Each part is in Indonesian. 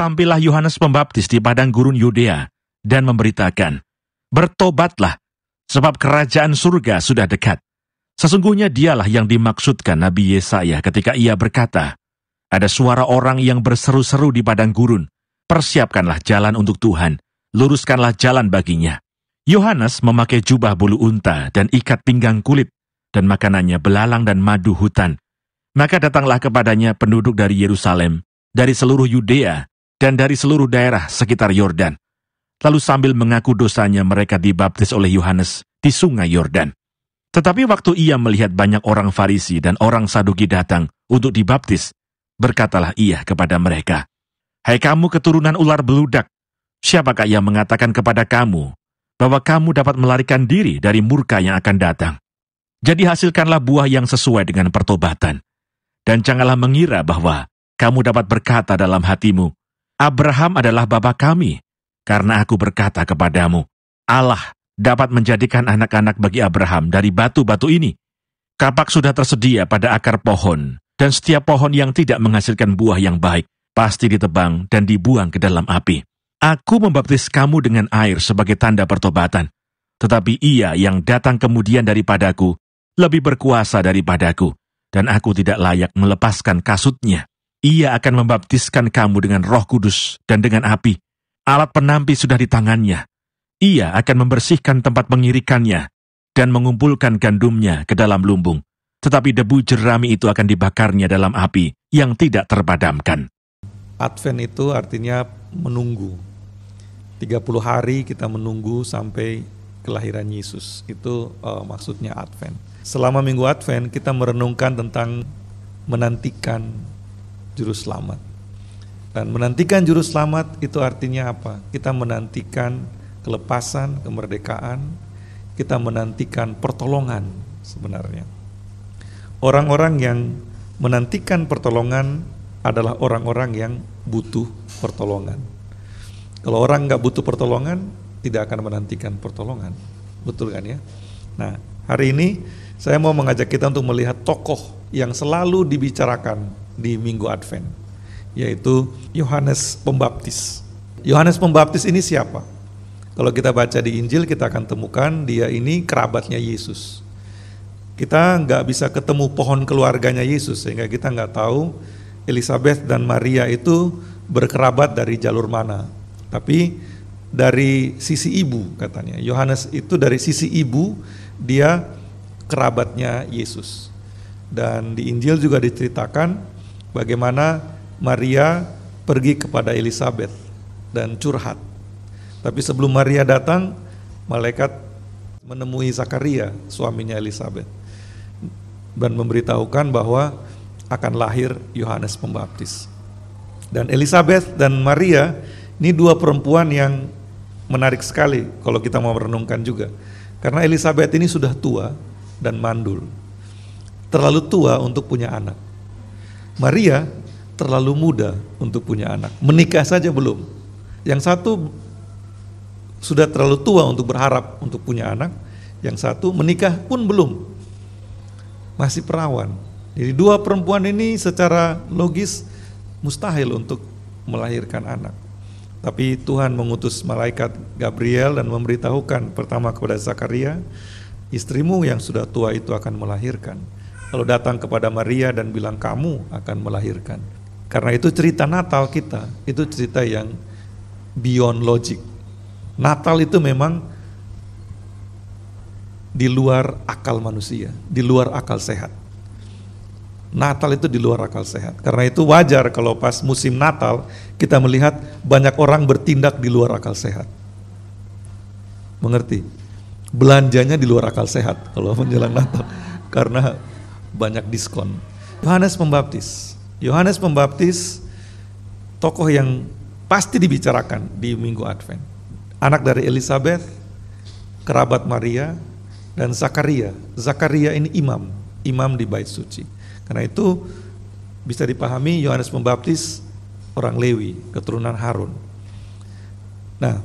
tampillah Yohanes Pembaptis di padang gurun Yudea dan memberitakan, "Bertobatlah, sebab kerajaan surga sudah dekat." Sesungguhnya dialah yang dimaksudkan Nabi Yesaya ketika ia berkata, "Ada suara orang yang berseru-seru di padang gurun, persiapkanlah jalan untuk Tuhan, luruskanlah jalan baginya." Yohanes memakai jubah bulu unta dan ikat pinggang kulit, dan makanannya belalang dan madu hutan. Maka datanglah kepadanya penduduk dari Yerusalem, dari seluruh Yudea, dan dari seluruh daerah sekitar Yordan. Lalu sambil mengaku dosanya mereka dibaptis oleh Yohanes di sungai Yordan. Tetapi waktu ia melihat banyak orang Farisi dan orang Saduki datang untuk dibaptis, berkatalah ia kepada mereka, "Hai kamu keturunan ular beludak, siapakah yang mengatakan kepada kamu bahwa kamu dapat melarikan diri dari murka yang akan datang? Jadi hasilkanlah buah yang sesuai dengan pertobatan. Dan janganlah mengira bahwa kamu dapat berkata dalam hatimu, Abraham adalah bapa kami, karena aku berkata kepadamu, Allah dapat menjadikan anak-anak bagi Abraham dari batu-batu ini. Kapak sudah tersedia pada akar pohon, dan setiap pohon yang tidak menghasilkan buah yang baik pasti ditebang dan dibuang ke dalam api. Aku membaptis kamu dengan air sebagai tanda pertobatan, tetapi ia yang datang kemudian daripadaku lebih berkuasa daripadaku, dan aku tidak layak melepaskan kasutnya. Ia akan membaptiskan kamu dengan Roh Kudus dan dengan api. Alat penampi sudah di tangannya. Ia akan membersihkan tempat pengirikannya dan mengumpulkan gandumnya ke dalam lumbung. Tetapi debu jerami itu akan dibakarnya dalam api yang tidak terpadamkan." Advent itu artinya menunggu. 30 hari kita menunggu sampai kelahiran Yesus. Itu maksudnya Advent. Selama minggu Advent kita merenungkan tentang menantikan Juru Selamat. Dan menantikan Juru Selamat itu artinya apa? Kita menantikan kelepasan, kemerdekaan, kita menantikan pertolongan sebenarnya. Orang-orang yang menantikan pertolongan adalah orang-orang yang butuh pertolongan. Kalau orang nggak butuh pertolongan, tidak akan menantikan pertolongan. Betul kan ya? Nah, hari ini saya mau mengajak kita untuk melihat tokoh yang selalu dibicarakan di Minggu Advent, yaitu Yohanes Pembaptis. Yohanes Pembaptis ini siapa? Kalau kita baca di Injil, kita akan temukan dia ini kerabatnya Yesus. Kita nggak bisa ketemu pohon keluarganya Yesus, sehingga kita nggak tahu Elizabeth dan Maria itu berkerabat dari jalur mana. Tapi dari sisi ibu katanya, Yohanes itu dari sisi ibu, dia kerabatnya Yesus. Dan di Injil juga diceritakan bagaimana Maria pergi kepada Elizabeth dan curhat. Tapi sebelum Maria datang, malaikat menemui Zakaria, suaminya Elizabeth, dan memberitahukan bahwa akan lahir Yohanes Pembaptis. Dan Elizabeth dan Maria ini dua perempuan yang menarik sekali kalau kita mau merenungkan juga. Karena Elizabeth ini sudah tua dan mandul. Terlalu tua untuk punya anak. Maria terlalu muda untuk punya anak. Menikah saja belum. Yang satu sudah terlalu tua untuk berharap untuk punya anak. Yang satu menikah pun belum. Masih perawan. Jadi dua perempuan ini secara logis mustahil untuk melahirkan anak. Tapi Tuhan mengutus malaikat Gabriel dan memberitahukan pertama kepada Zakaria, istrimu yang sudah tua itu akan melahirkan. Lalu datang kepada Maria dan bilang, kamu akan melahirkan. Karena itu cerita Natal kita, itu cerita yang beyond logic. Natal itu memang di luar akal manusia, di luar akal sehat. Natal itu di luar akal sehat. Karena itu wajar kalau pas musim Natal kita melihat banyak orang bertindak di luar akal sehat. Mengerti? Belanjanya di luar akal sehat kalau menjelang Natal karena banyak diskon. Yohanes Pembaptis. Yohanes Pembaptis tokoh yang pasti dibicarakan di Minggu Advent. Anak dari Elizabeth, kerabat Maria, dan Zakaria. Zakaria ini imam di Bait Suci. Karena itu bisa dipahami Yohanes Pembaptis orang Lewi, keturunan Harun. Nah,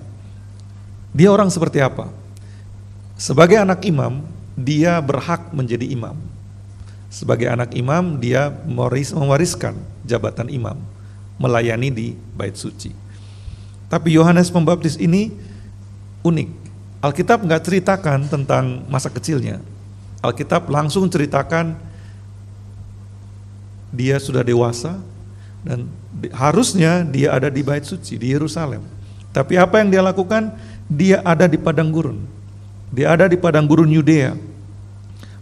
dia orang seperti apa? Sebagai anak imam, dia berhak menjadi imam. Sebagai anak imam, dia mewariskan jabatan imam. melayani di bait suci. Tapi Yohanes Pembaptis ini unik. Alkitab nggak ceritakan tentang masa kecilnya. Alkitab langsung ceritakan dia sudah dewasa dan harusnya dia ada di bait suci di Yerusalem. Tapi apa yang dia lakukan? Dia ada di padang gurun. Dia ada di padang gurun Yudea.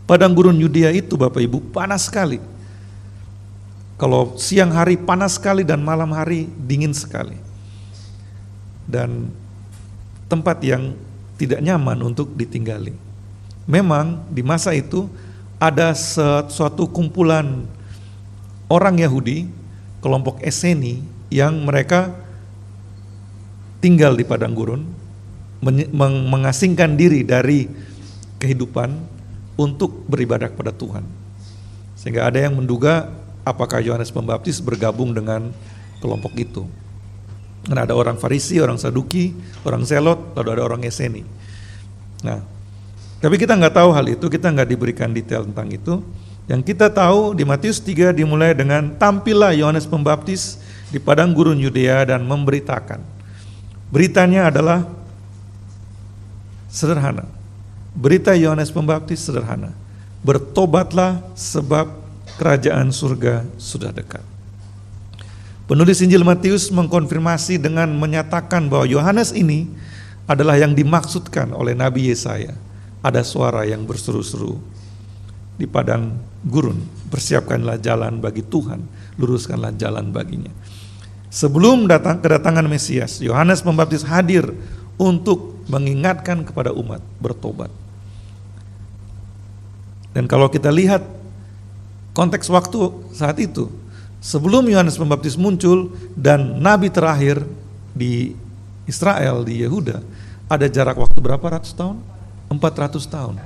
Padang gurun Yudea itu Bapak Ibu panas sekali. Kalau siang hari panas sekali dan malam hari dingin sekali. Dan tempat yang tidak nyaman untuk ditinggali. Memang di masa itu ada suatu kumpulan orang Yahudi, kelompok Eseni, yang mereka tinggal di padang gurun, mengasingkan diri dari kehidupan untuk beribadah kepada Tuhan. Sehingga ada yang menduga apakah Yohanes Pembaptis bergabung dengan kelompok itu. Karena ada orang Farisi, orang Saduki, orang Zelot, lalu ada orang Eseni. Nah, tapi kita nggak tahu hal itu, kita nggak diberikan detail tentang itu. Yang kita tahu di Matius 3 dimulai dengan tampillah Yohanes Pembaptis di padang gurun Yudea dan memberitakan. Beritanya adalah sederhana. Berita Yohanes Pembaptis sederhana. Bertobatlah sebab kerajaan surga sudah dekat. Penulis Injil Matius mengkonfirmasi dengan menyatakan bahwa Yohanes ini adalah yang dimaksudkan oleh Nabi Yesaya. Ada suara yang berseru-seru di padang gurun, persiapkanlah jalan bagi Tuhan, luruskanlah jalan baginya. Sebelum kedatangan Mesias, Yohanes Pembaptis hadir untuk mengingatkan kepada umat bertobat. Dan kalau kita lihat konteks waktu saat itu, sebelum Yohanes Pembaptis muncul dan nabi terakhir di Israel, di Yehuda, ada jarak waktu berapa ratus tahun? 400 tahun.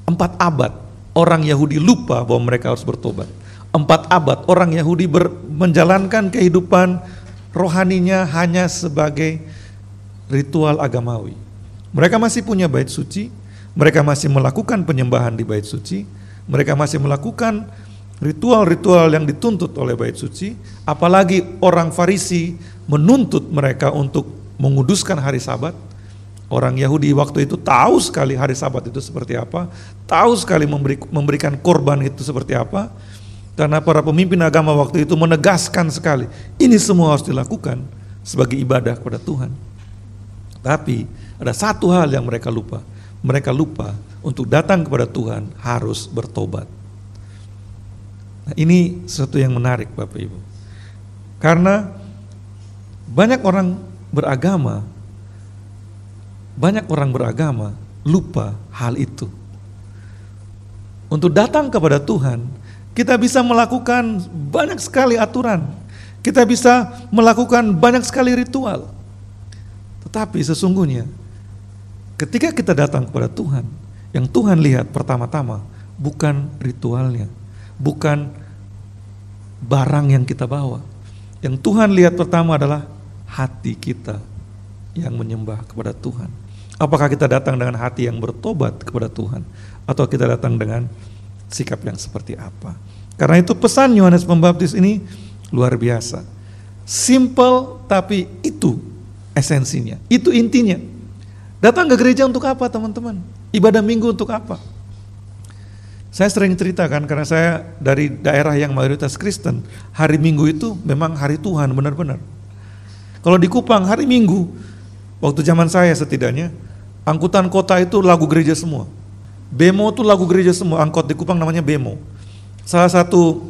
4 abad orang Yahudi lupa bahwa mereka harus bertobat. 4 abad orang Yahudi menjalankan kehidupan rohaninya hanya sebagai ritual agamawi. Mereka masih punya bait suci, mereka masih melakukan penyembahan di bait suci, mereka masih melakukan ritual-ritual yang dituntut oleh bait suci, apalagi orang Farisi menuntut mereka untuk menguduskan hari Sabat. Orang Yahudi waktu itu tahu sekali hari Sabat itu seperti apa, tahu sekali memberikan korban itu seperti apa, karena para pemimpin agama waktu itu menegaskan sekali, ini semua harus dilakukan sebagai ibadah kepada Tuhan. Tapi ada satu hal yang mereka lupa untuk datang kepada Tuhan harus bertobat. Nah, ini sesuatu yang menarik Bapak Ibu, karena banyak orang beragama lupa hal itu. Untuk datang kepada Tuhan, kita bisa melakukan banyak sekali aturan, kita bisa melakukan banyak sekali ritual. Tetapi sesungguhnya ketika kita datang kepada Tuhan, yang Tuhan lihat pertama-tama bukan ritualnya, bukan barang yang kita bawa. Yang Tuhan lihat pertama adalah hati kita yang menyembah kepada Tuhan. Apakah kita datang dengan hati yang bertobat kepada Tuhan, atau kita datang dengan sikap yang seperti apa? Karena itu pesan Yohanes Pembaptis ini luar biasa. Simple, tapi itu esensinya, itu intinya. Datang ke gereja untuk apa teman-teman? Ibadah minggu untuk apa? Saya sering ceritakan karena saya dari daerah yang mayoritas Kristen, hari Minggu itu memang hari Tuhan benar-benar. Kalau di Kupang hari Minggu, waktu zaman saya setidaknya, angkutan kota itu lagu gereja semua. Bemo itu lagu gereja semua, angkot di Kupang namanya Bemo. Salah satu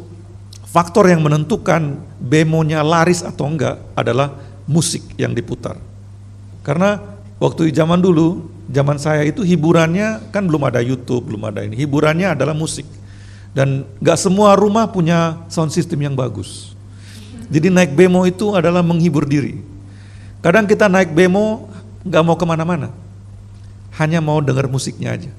faktor yang menentukan Bemonya laris atau enggak adalah musik yang diputar. Karena waktu zaman dulu, zaman saya itu hiburannya kan belum ada YouTube, belum ada ini. Hiburannya adalah musik. Dan gak semua rumah punya sound system yang bagus. Jadi naik bemo itu adalah menghibur diri. Kadang kita naik bemo gak mau kemana-mana, hanya mau dengar musiknya aja.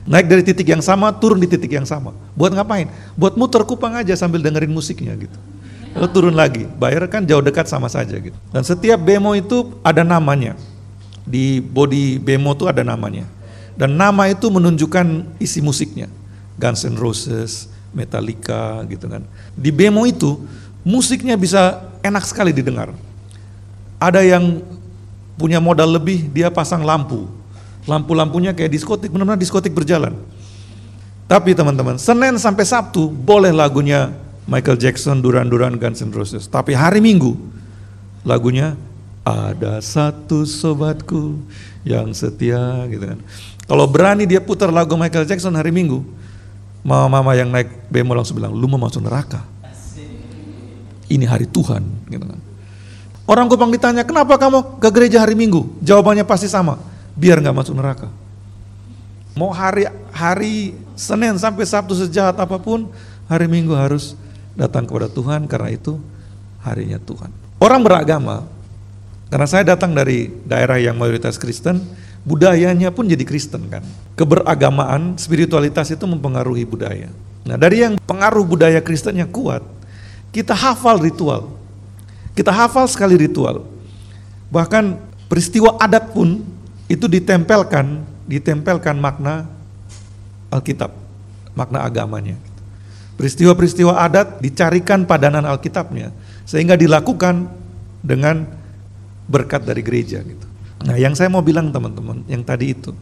Naik dari titik yang sama, turun di titik yang sama. Buat ngapain? Buat muter Kupang aja sambil dengerin musiknya gitu. Lalu turun lagi, bayar kan jauh dekat sama saja gitu. Dan setiap bemo itu ada namanya. Di body bemo itu ada namanya. Dan nama itu menunjukkan isi musiknya. Guns N' Roses, Metallica gitu kan. Di bemo itu musiknya bisa enak sekali didengar. Ada yang punya modal lebih, dia pasang lampu. Lampu-lampunya kayak diskotik, benar-benar diskotik berjalan. Tapi teman-teman, Senin sampai Sabtu boleh lagunya Michael Jackson, Duran Duran, Guns N' Roses. Tapi hari Minggu lagunya Ada Satu Sobatku yang Setia gitu kan. Kalau berani dia putar lagu Michael Jackson hari Minggu, mama-mama yang naik bemo langsung bilang, lu mau masuk neraka. Ini hari Tuhan gitu kan. Orang Kupang ditanya, kenapa kamu ke gereja hari Minggu? Jawabannya pasti sama, biar gak masuk neraka. Mau hari Senin sampai Sabtu sejahat apapun, hari Minggu harus datang kepada Tuhan, karena itu harinya Tuhan. Orang beragama, karena saya datang dari daerah yang mayoritas Kristen, budayanya pun jadi Kristen kan. Keberagamaan, spiritualitas itu mempengaruhi budaya. Nah, dari yang pengaruh budaya Kristen yang kuat, kita hafal ritual. Kita hafal sekali ritual. Bahkan peristiwa adat pun itu ditempelkan makna Alkitab, makna agamanya. Peristiwa-peristiwa adat dicarikan padanan Alkitabnya, sehingga dilakukan dengan berkat dari gereja gitu. Nah, yang saya mau bilang teman-teman, yang tadi itu,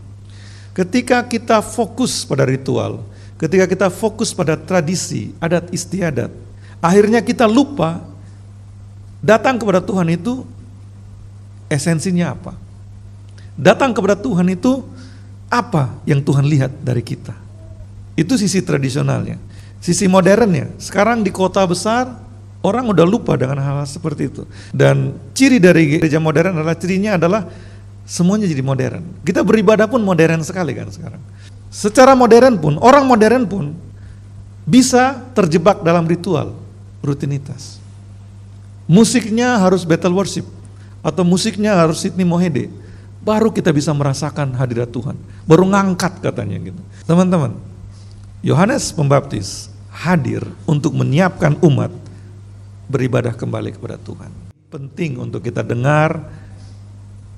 ketika kita fokus pada ritual, ketika kita fokus pada tradisi, adat istiadat, akhirnya kita lupa datang kepada Tuhan itu esensinya apa. Datang kepada Tuhan itu apa yang Tuhan lihat dari kita. Itu sisi tradisionalnya. Sisi modernnya, sekarang di kota besar orang udah lupa dengan hal-hal seperti itu. Dan ciri dari gereja modern cirinya adalah semuanya jadi modern. Kita beribadah pun modern sekali kan sekarang. Secara modern pun, orang modern pun bisa terjebak dalam ritual, rutinitas. Musiknya harus battle worship, atau musiknya harus Sydney Mohede, baru kita bisa merasakan hadirat Tuhan, baru ngangkat katanya gitu. Teman-teman, Yohanes Pembaptis hadir untuk menyiapkan umat beribadah kembali kepada Tuhan. Penting untuk kita dengar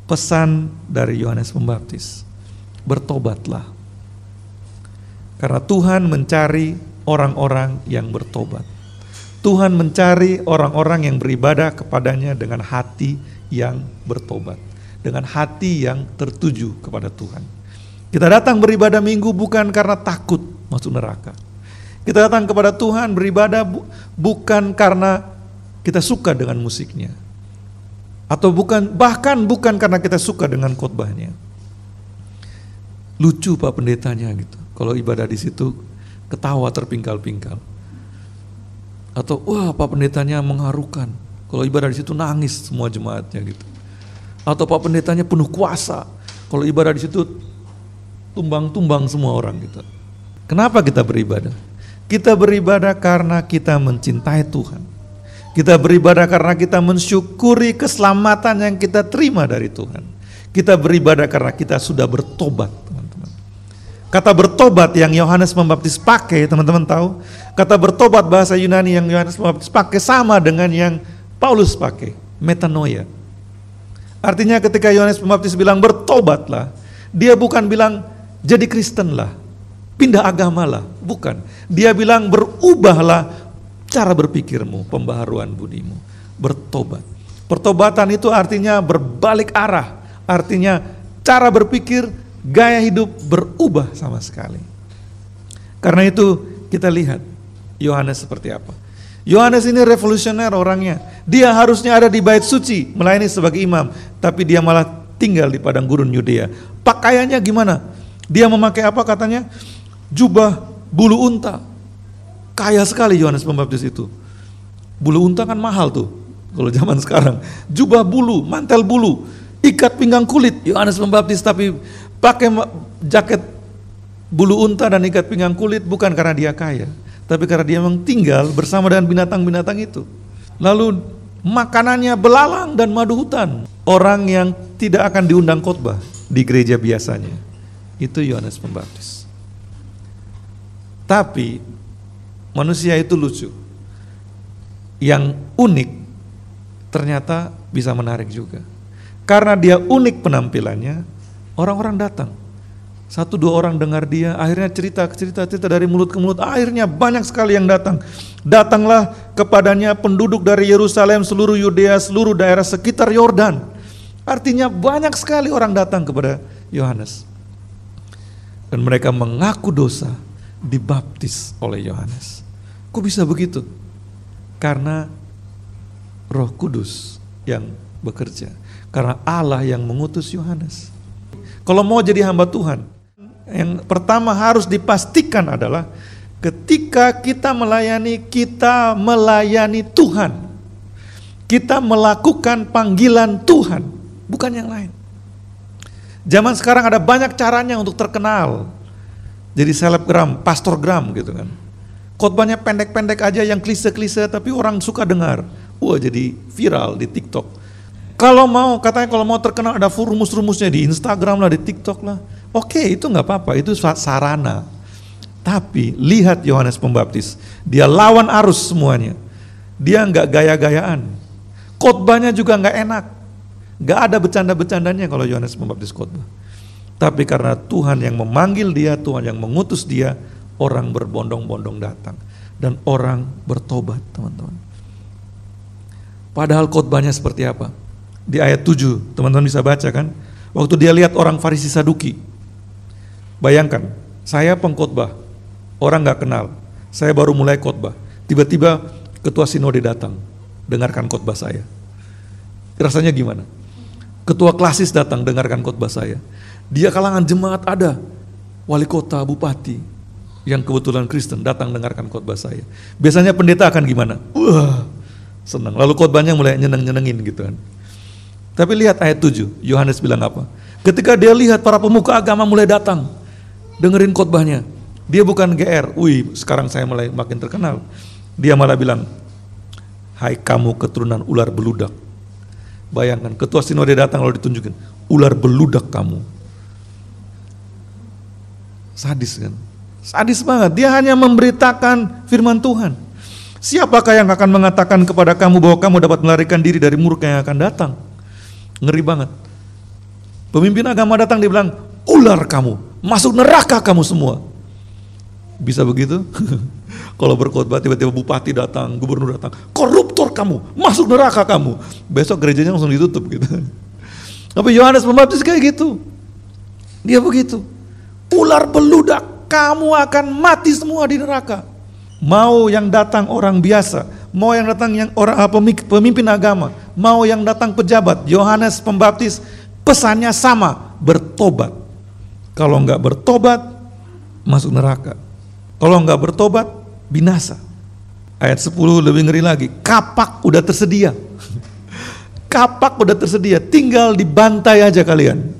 pesan dari Yohanes Pembaptis, bertobatlah. Karena Tuhan mencari orang-orang yang bertobat. Tuhan mencari orang-orang yang beribadah kepadanya dengan hati yang bertobat, dengan hati yang tertuju kepada Tuhan. Kita datang beribadah Minggu bukan karena takut masuk neraka. Kita datang kepada Tuhan beribadah bukan karena kita suka dengan musiknya, atau bahkan bukan karena kita suka dengan khotbahnya. Lucu Pak Pendetanya gitu, kalau ibadah di situ ketawa terpingkal-pingkal. Atau wah Pak Pendetanya mengharukan, kalau ibadah di situ nangis semua jemaatnya gitu. Atau Pak Pendetanya penuh kuasa, kalau ibadah di situ tumbang-tumbang semua orang gitu. Kenapa kita beribadah? Kita beribadah karena kita mencintai Tuhan. Kita beribadah karena kita mensyukuri keselamatan yang kita terima dari Tuhan. Kita beribadah karena kita sudah bertobat, teman-teman. Kata bertobat yang Yohanes Pembaptis pakai, teman-teman tahu? Kata bertobat bahasa Yunani yang Yohanes Pembaptis pakai sama dengan yang Paulus pakai, metanoia. Artinya ketika Yohanes Pembaptis bilang bertobatlah, dia bukan bilang jadi Kristen lah, pindah agama lah, bukan. Dia bilang berubahlah cara berpikirmu, pembaharuan budimu, bertobat. Pertobatan itu artinya berbalik arah, artinya cara berpikir, gaya hidup berubah sama sekali. Karena itu kita lihat Yohanes seperti apa. Yohanes ini revolusioner orangnya. Dia harusnya ada di bait suci melayani sebagai imam, tapi dia malah tinggal di padang gurun Yudea. Pakaiannya gimana? Dia memakai apa katanya? Jubah bulu unta. Kaya sekali Yohanes Pembaptis itu. Bulu unta kan mahal tuh kalau zaman sekarang. Jubah bulu, mantel bulu, ikat pinggang kulit Yohanes Pembaptis, tapi pakai jaket bulu unta dan ikat pinggang kulit bukan karena dia kaya, tapi karena dia memang tinggal bersama dengan binatang-binatang itu. Lalu makanannya belalang dan madu hutan. Orang yang tidak akan diundang khotbah di gereja biasanya, itu Yohanes Pembaptis. Tapi manusia itu lucu. Yang unik ternyata bisa menarik juga. Karena dia unik penampilannya, orang-orang datang. 1-2 orang dengar dia, akhirnya cerita dari mulut ke mulut, akhirnya banyak sekali yang datang. Datanglah kepadanya penduduk dari Yerusalem, seluruh Yudea, seluruh daerah sekitar Yordan. Artinya banyak sekali orang datang kepada Yohanes. Dan mereka mengaku dosa, dibaptis oleh Yohanes. Kok bisa begitu? Karena Roh Kudus yang bekerja. Karena Allah yang mengutus Yohanes. Kalau mau jadi hamba Tuhan, yang pertama harus dipastikan adalah ketika kita melayani Tuhan. Kita melakukan panggilan Tuhan, bukan yang lain. Zaman sekarang ada banyak caranya untuk terkenal. Jadi selebgram, pastorgram gitu kan. Khotbahnya pendek-pendek aja yang klise-klise tapi orang suka dengar. Wah, jadi viral di TikTok. Katanya kalau mau terkenal ada rumus-rumusnya di Instagram lah, di TikTok lah. Oke, itu nggak apa-apa, itu sarana. Tapi lihat Yohanes Pembaptis, dia lawan arus semuanya. Dia nggak gaya-gayaan. Khotbahnya juga nggak enak. Nggak ada bercanda-bercandanya kalau Yohanes Pembaptis khotbah. Tapi karena Tuhan yang memanggil dia, Tuhan yang mengutus dia, orang berbondong-bondong datang. Dan orang bertobat, teman-teman. Padahal khotbahnya seperti apa? Di ayat 7, teman-teman bisa baca kan? Waktu dia lihat orang Farisi Saduki. Bayangkan, saya pengkhotbah, orang gak kenal, saya baru mulai khotbah. Tiba-tiba ketua sinode datang, dengarkan khotbah saya. Rasanya gimana? Ketua klasis datang, dengarkan khotbah saya. Dia kalangan jemaat ada, wali kota, bupati, yang kebetulan Kristen datang dengarkan khotbah saya. Biasanya pendeta akan gimana? Wah, senang. Lalu khotbahnya mulai nyeneng-nyenengin gitu kan. Tapi lihat ayat 7, Yohanes bilang apa? Ketika dia lihat para pemuka agama mulai datang, dengerin khotbahnya, dia bukan GR, wih sekarang saya mulai makin terkenal. Dia malah bilang, hai kamu keturunan ular beludak. Bayangkan, ketua sinode datang lalu ditunjukin, ular beludak kamu. Sadis kan? Sadis banget, dia hanya memberitakan firman Tuhan. Siapakah yang akan mengatakan kepada kamu bahwa kamu dapat melarikan diri dari murka yang akan datang? Ngeri banget. Pemimpin agama datang, dia bilang, ular kamu, masuk neraka kamu semua. Bisa begitu? Kalau berkhotbah tiba-tiba bupati datang, gubernur datang, koruptor kamu, masuk neraka kamu. Besok gerejanya langsung ditutup gitu. Tapi Yohanes Pembaptis kayak gitu. Dia begitu. Ular beludak, kamu akan mati semua di neraka. Mau yang datang orang biasa, mau yang datang yang orang pemimpin agama, mau yang datang pejabat, Yohanes Pembaptis pesannya sama, bertobat. Kalau enggak bertobat, masuk neraka. Kalau enggak bertobat, binasa. Ayat 10 lebih ngeri lagi, kapak udah tersedia. Kapak udah tersedia, tinggal dibantai aja kalian.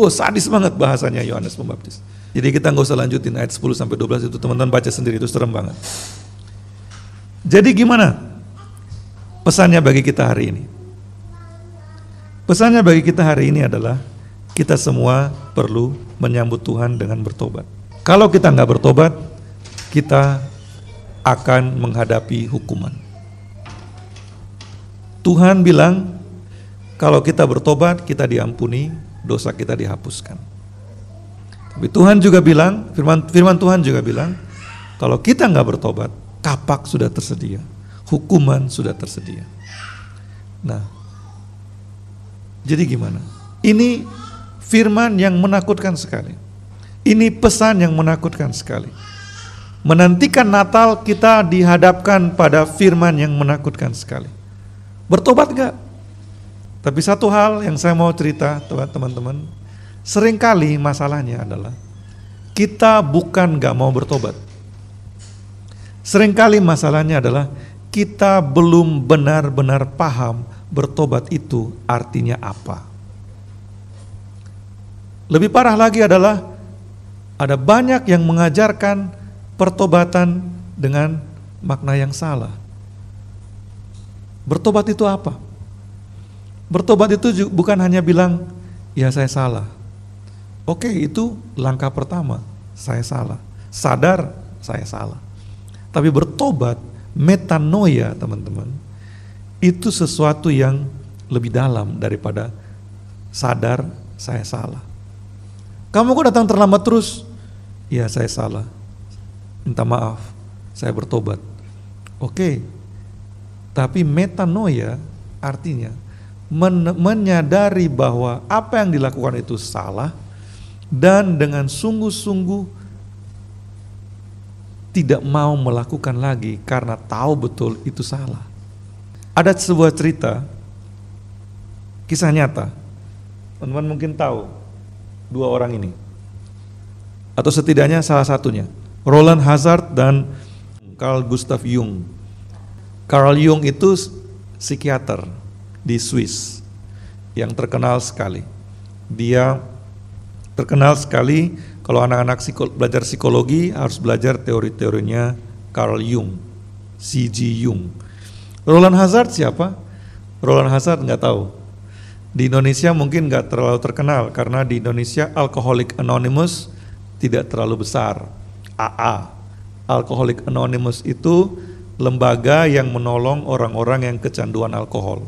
Sadis banget bahasanya Yohanes Pembaptis. Jadi kita nggak usah lanjutin ayat 10 sampai 12 itu, teman-teman baca sendiri, itu serem banget. Jadi gimana pesannya bagi kita hari ini? Pesannya bagi kita hari ini adalah kita semua perlu menyambut Tuhan dengan bertobat. Kalau kita nggak bertobat, kita akan menghadapi hukuman. Tuhan bilang kalau kita bertobat, kita diampuni, dosa kita dihapuskan. Tapi Tuhan juga bilang, firman Tuhan juga bilang, kalau kita nggak bertobat, kapak sudah tersedia, hukuman sudah tersedia. Nah, jadi gimana? Ini firman yang menakutkan sekali. Ini pesan yang menakutkan sekali. Menantikan Natal kita dihadapkan pada firman yang menakutkan sekali. Bertobat nggak? Tapi satu hal yang saya mau cerita teman-teman, seringkali masalahnya adalah kita bukan gak mau bertobat. Seringkali masalahnya adalah kita belum benar-benar paham bertobat itu artinya apa. Lebih parah lagi adalah ada banyak yang mengajarkan pertobatan dengan makna yang salah. Bertobat itu apa? Bertobat itu bukan hanya bilang, ya saya salah. Oke, itu langkah pertama, saya salah. Sadar, saya salah. Tapi bertobat, metanoia teman-teman, itu sesuatu yang lebih dalam daripada sadar, saya salah. Kamu kok datang terlambat terus? Ya saya salah, minta maaf, saya bertobat. Oke, tapi metanoia artinya menyadari bahwa apa yang dilakukan itu salah dan dengan sungguh-sungguh tidak mau melakukan lagi karena tahu betul itu salah. Ada sebuah cerita, kisah nyata. Teman-teman mungkin tahu dua orang ini, atau setidaknya salah satunya, Roland Hazard dan Carl Gustav Jung. Carl Jung itu psikiater di Swiss yang terkenal sekali. Dia terkenal sekali, kalau anak-anak belajar psikologi harus belajar teori-teorinya Carl Jung, C.G. Jung. Roland Hazard siapa? Roland Hazard nggak tahu. Di Indonesia mungkin nggak terlalu terkenal karena di Indonesia Alcoholics Anonymous tidak terlalu besar. AA, Alcoholics Anonymous itu lembaga yang menolong orang-orang yang kecanduan alkohol.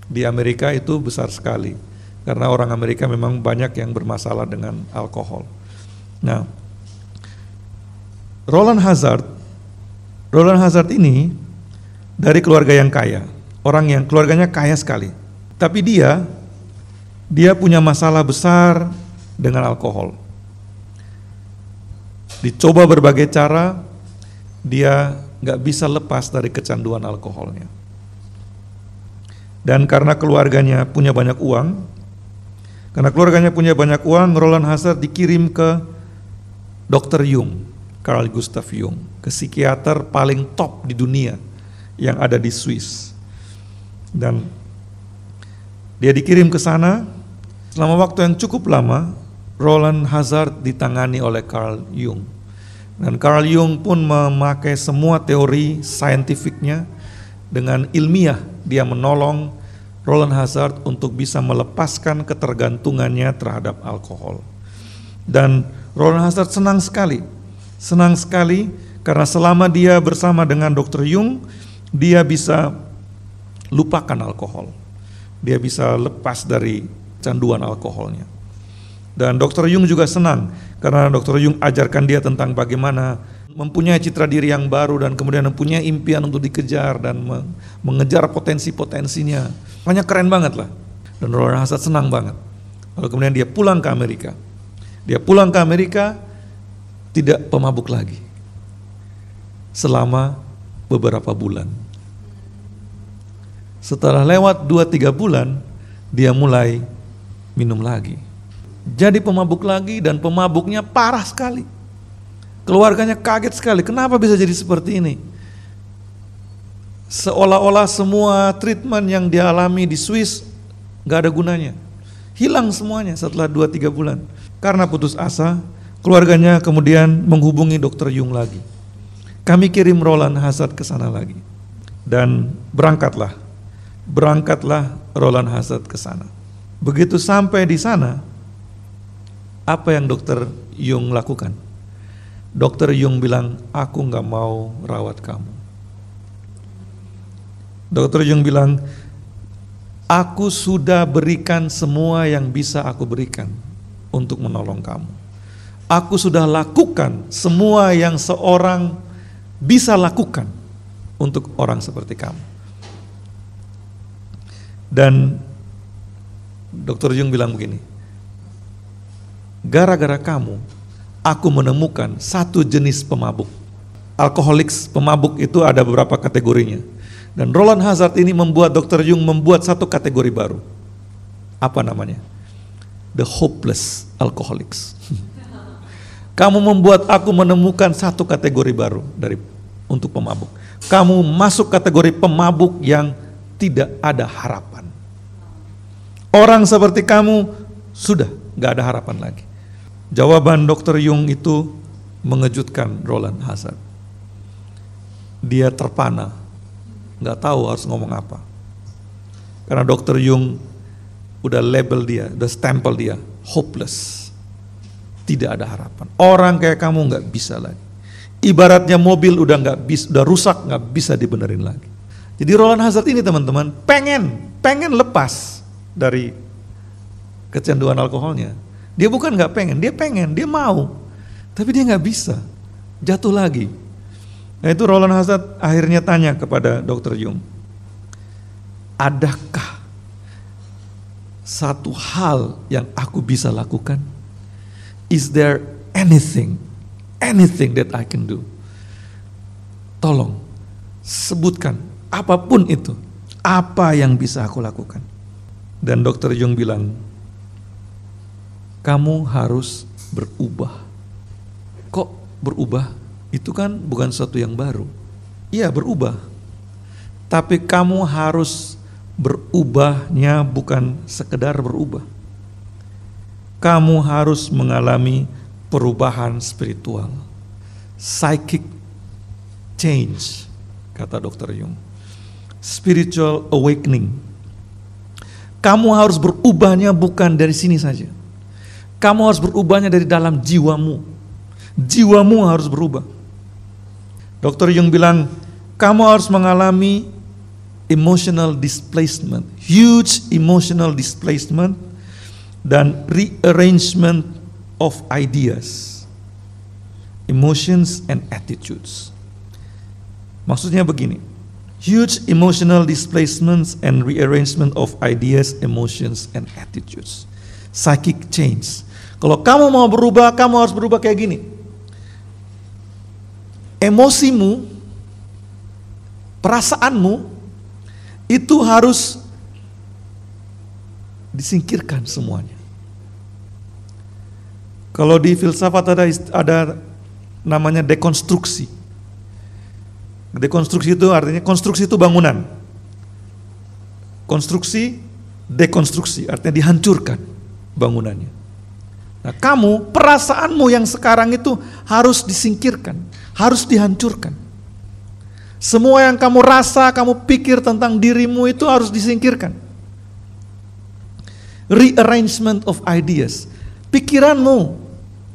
Di Amerika itu besar sekali, karena orang Amerika memang banyak yang bermasalah dengan alkohol. Nah, Roland Hazard ini dari keluarga yang kaya, orang yang keluarganya kaya sekali. Tapi dia punya masalah besar dengan alkohol. Dicoba berbagai cara, dia nggak bisa lepas dari kecanduan alkoholnya. Dan karena keluarganya punya banyak uang, Roland Hazard dikirim ke Dr. Jung, Carl Gustav Jung, ke psikiater paling top di dunia yang ada di Swiss. Dan dia dikirim ke sana. Selama waktu yang cukup lama, Roland Hazard ditangani oleh Carl Jung. Dan Carl Jung pun memakai semua teori saintifiknya dengan ilmiah. Dia menolong Roland Hazard untuk bisa melepaskan ketergantungannya terhadap alkohol. Dan Roland Hazard senang sekali karena selama dia bersama dengan Dr. Jung, dia bisa lupakan alkohol. Dia bisa lepas dari canduan alkoholnya. Dan Dr. Jung juga senang karena Dr. Jung ajarkan dia tentang bagaimana mempunyai citra diri yang baru dan kemudian mempunyai impian untuk dikejar dan mengejar potensi-potensinya. Makanya keren banget lah. Dan Roland Hazard senang banget. Lalu kemudian dia pulang ke Amerika. Tidak pemabuk lagi selama beberapa bulan. Setelah lewat 2-3 bulan, dia mulai minum lagi. Jadi pemabuk lagi dan pemabuknya parah sekali. Keluarganya kaget sekali, kenapa bisa jadi seperti ini? Seolah-olah semua treatment yang dia alami di Swiss gak ada gunanya. Hilang semuanya setelah 2-3 bulan. Karena putus asa, keluarganya kemudian menghubungi Dr. Jung lagi. Kami kirim Roland Hazard ke sana lagi. Dan berangkatlah Roland Hazard ke sana. Begitu sampai di sana, apa yang Dr. Jung lakukan? Dr. Jung bilang, aku gak mau rawat kamu. Dr. Jung bilang, aku sudah berikan semua yang bisa aku berikan untuk menolong kamu. Aku sudah lakukan semua yang seorang bisa lakukan untuk orang seperti kamu. Dan Dr. Jung bilang begini, gara-gara kamu, aku menemukan satu jenis pemabuk. Alkoholiks, pemabuk itu ada beberapa kategorinya. Dan Roland Hazard ini Dr. Jung membuat satu kategori baru. Apa namanya? The hopeless alcoholics. Kamu membuat aku menemukan satu kategori baru untuk pemabuk. Kamu masuk kategori pemabuk yang tidak ada harapan. Orang seperti kamu sudah gak ada harapan lagi. Jawaban Dr. Jung itu mengejutkan Roland Hazard. Dia terpana, gak tahu harus ngomong apa. Karena Dr. Jung udah label dia, udah stempel dia, hopeless. Tidak ada harapan. Orang kayak kamu gak bisa lagi. Ibaratnya mobil udah rusak, gak bisa dibenerin lagi. Jadi Roland Hazard ini teman-teman pengen lepas dari kecanduan alkoholnya. Dia bukan nggak pengen, dia mau. Tapi dia nggak bisa, jatuh lagi. Nah itu Roland Hazard akhirnya tanya kepada Dr. Jung, adakah satu hal yang aku bisa lakukan? Is there anything that I can do? Tolong sebutkan apapun itu, apa yang bisa aku lakukan? Dan Dr. Jung bilang, kamu harus berubah. Kok berubah? Itu kan bukan sesuatu yang baru. Iya berubah. Tapi kamu harus berubahnya bukan sekedar berubah. Kamu harus mengalami perubahan spiritual. Psychic change, kata Dr. Jung. Spiritual awakening. Kamu harus berubahnya bukan dari sini saja. Kamu harus berubahnya dari dalam jiwamu. Jiwamu harus berubah. Dr. Jung bilang, kamu harus mengalami emotional displacement, huge emotional displacement, dan rearrangement of ideas, emotions and attitudes. Maksudnya begini, huge emotional displacements and rearrangement of ideas, emotions and attitudes. Psychic change. Kalau kamu mau berubah, kamu harus berubah kayak gini. Emosimu, perasaanmu itu harus disingkirkan semuanya. Kalau di filsafat ada namanya dekonstruksi. Dekonstruksi itu artinya, konstruksi itu bangunan. Konstruksi, dekonstruksi artinya dihancurkan bangunannya. Nah, kamu, perasaanmu yang sekarang itu harus disingkirkan, harus dihancurkan. Semua yang kamu rasa, kamu pikir tentang dirimu itu harus disingkirkan. Rearrangement of ideas. Pikiranmu,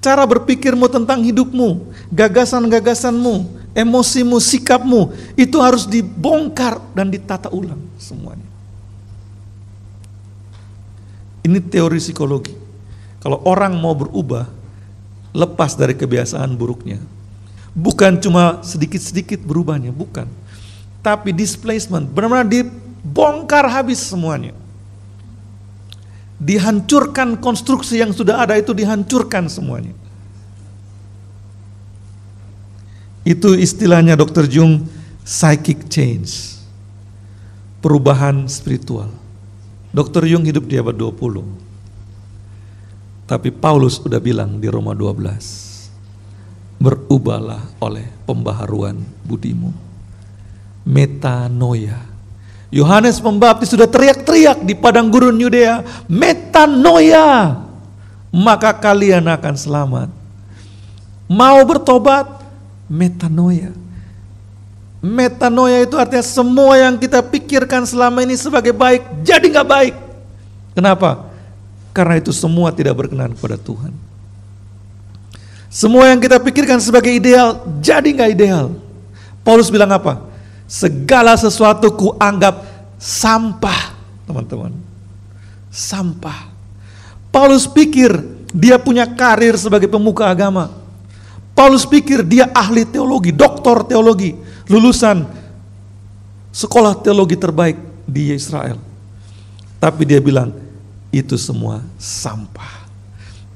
cara berpikirmu tentang hidupmu, gagasan-gagasanmu, emosimu, sikapmu, itu harus dibongkar dan ditata ulang semuanya. Ini teori psikologi. Kalau orang mau berubah, lepas dari kebiasaan buruknya, bukan cuma sedikit-sedikit berubahnya, bukan. Tapi displacement, benar-benar dibongkar habis semuanya. Dihancurkan konstruksi yang sudah ada itu, dihancurkan semuanya. Itu istilahnya Dr. Jung, psychic change. Perubahan spiritual. Dr. Jung hidup di abad 20. Tapi Paulus udah bilang di Roma 12, berubahlah oleh pembaharuan budimu. Metanoia. Yohanes Pembaptis sudah teriak-teriak di padang gurun Yudea, metanoia, maka kalian akan selamat. Mau bertobat, metanoia. Metanoia itu artinya semua yang kita pikirkan selama ini sebagai baik, jadi gak baik. Kenapa? Karena itu semua tidak berkenan kepada Tuhan. Semua yang kita pikirkan sebagai ideal, jadi gak ideal. Paulus bilang apa? Segala sesuatu kuanggap sampah, teman-teman. Sampah. Paulus pikir dia punya karir sebagai pemuka agama. Paulus pikir dia ahli teologi, doktor teologi, lulusan sekolah teologi terbaik di Israel. Tapi dia bilang, itu semua sampah.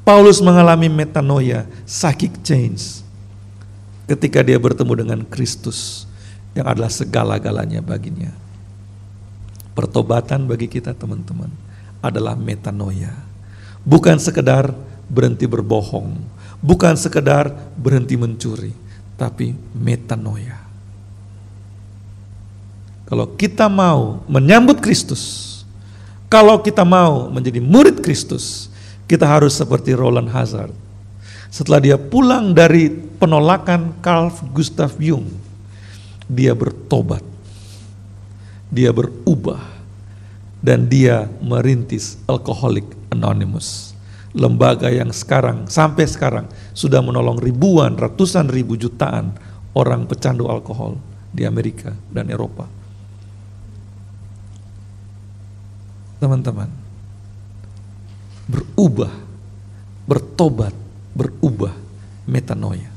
Paulus mengalami metanoia, psychic change, ketika dia bertemu dengan Kristus yang adalah segala-galanya baginya. Pertobatan bagi kita teman-teman adalah metanoia. Bukan sekedar berhenti berbohong, bukan sekedar berhenti mencuri, tapi metanoia. Kalau kita mau menyambut Kristus, kalau kita mau menjadi murid Kristus, kita harus seperti Roland Hazard. Setelah dia pulang dari penolakan Carl Gustav Jung, dia bertobat, dia berubah, dan dia merintis Alcoholic Anonymous, lembaga yang sampai sekarang sudah menolong ribuan, ratusan ribu, jutaan orang pecandu alkohol di Amerika dan Eropa. Teman-teman, berubah bertobat, berubah, metanoia.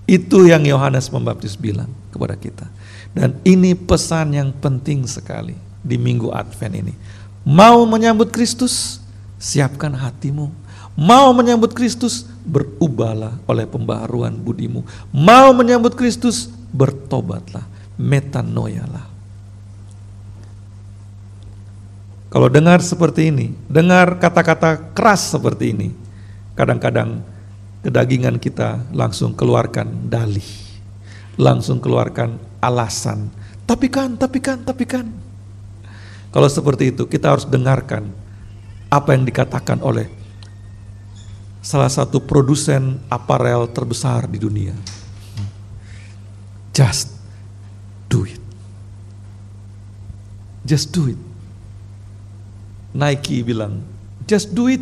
Itu yang Yohanes Pembaptis bilang kepada kita. Dan ini pesan yang penting sekali di Minggu Advent ini. Mau menyambut Kristus, siapkan hatimu. Mau menyambut Kristus, berubahlah oleh pembaharuan budimu. Mau menyambut Kristus, bertobatlah, metanoialah. Kalau dengar seperti ini, dengar kata-kata keras seperti ini, kadang-kadang kedagingan kita langsung keluarkan dalih, langsung keluarkan alasan. Tapi kan. Kalau seperti itu, kita harus dengarkan apa yang dikatakan oleh salah satu produsen aparel terbesar di dunia. Just do it. Just do it. Nike bilang, just do it.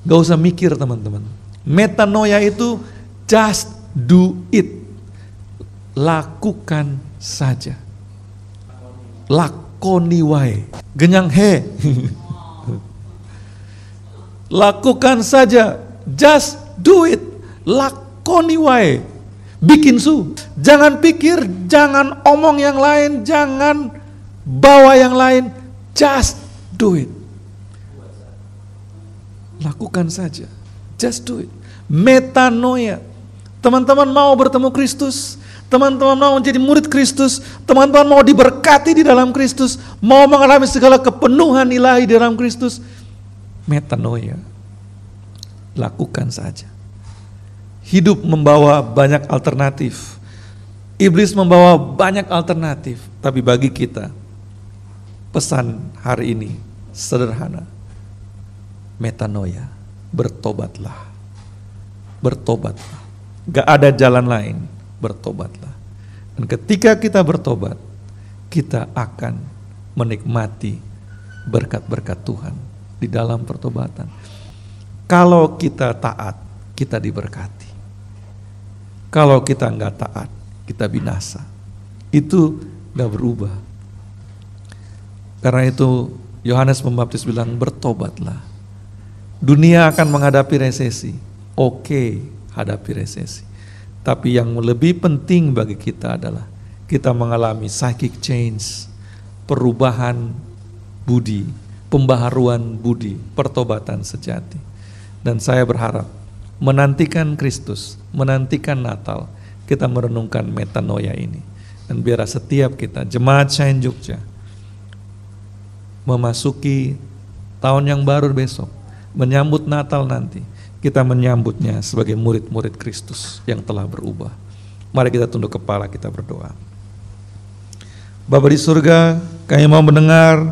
Gak usah mikir teman-teman. Metanoia itu just do it. Lakukan saja. Lakoni wae. Genyang he. Lakukan saja. Just do it. Lakoni wae. Bikin su. Jangan pikir, jangan omong yang lain, jangan bawa yang lain. Just do it. Lakukan saja. Just do it. Metanoia. Teman-teman mau bertemu Kristus, teman-teman mau menjadi murid Kristus, teman-teman mau diberkati di dalam Kristus, mau mengalami segala kepenuhan ilahi di dalam Kristus. Metanoia. Lakukan saja. Hidup membawa banyak alternatif. Iblis membawa banyak alternatif, tapi bagi kita pesan hari ini sederhana. Metanoia, bertobatlah. Bertobatlah. Gak ada jalan lain, bertobatlah. Dan ketika kita bertobat, kita akan menikmati berkat-berkat Tuhan di dalam pertobatan. Kalau kita taat, kita diberkati. Kalau kita gak taat, kita binasa. Itu gak berubah. Karena itu Yohanes Pembaptis bilang bertobatlah. Dunia akan menghadapi resesi. Oke, hadapi resesi. Tapi yang lebih penting bagi kita adalah kita mengalami psychic change, perubahan budi, pembaharuan budi, pertobatan sejati. Dan saya berharap menantikan Kristus, menantikan Natal, kita merenungkan metanoia ini. Dan biar setiap kita, Jemaat Shine Jogja, memasuki tahun yang baru besok, menyambut Natal nanti, kita menyambutnya sebagai murid-murid Kristus yang telah berubah. Mari kita tunduk kepala, kita berdoa. Bapa di surga, kami mau mendengar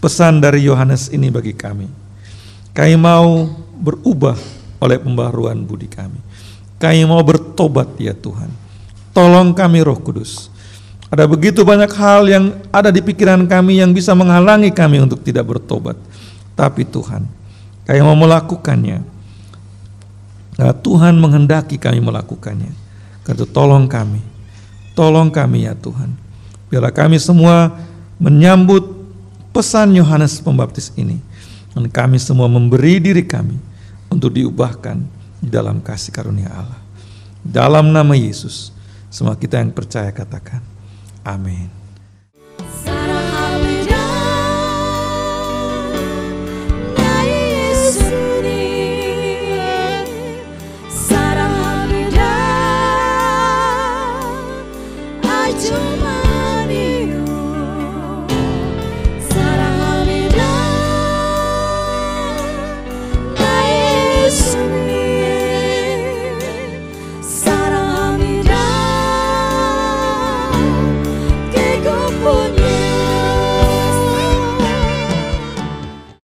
pesan dari Yohanes ini bagi kami. Kami mau berubah oleh pembaharuan budi kami. Kami mau bertobat ya Tuhan. Tolong kami Roh Kudus. Ada begitu banyak hal yang ada di pikiran kami yang bisa menghalangi kami untuk tidak bertobat. Tapi Tuhan, kami mau melakukannya. Nah, Tuhan menghendaki kami melakukannya. Karena itu tolong kami ya Tuhan. Biarlah kami semua menyambut pesan Yohanes Pembaptis ini. Dan kami semua memberi diri kami untuk diubahkan di dalam kasih karunia Allah. Dalam nama Yesus, semua kita yang percaya katakan, amin. Cuma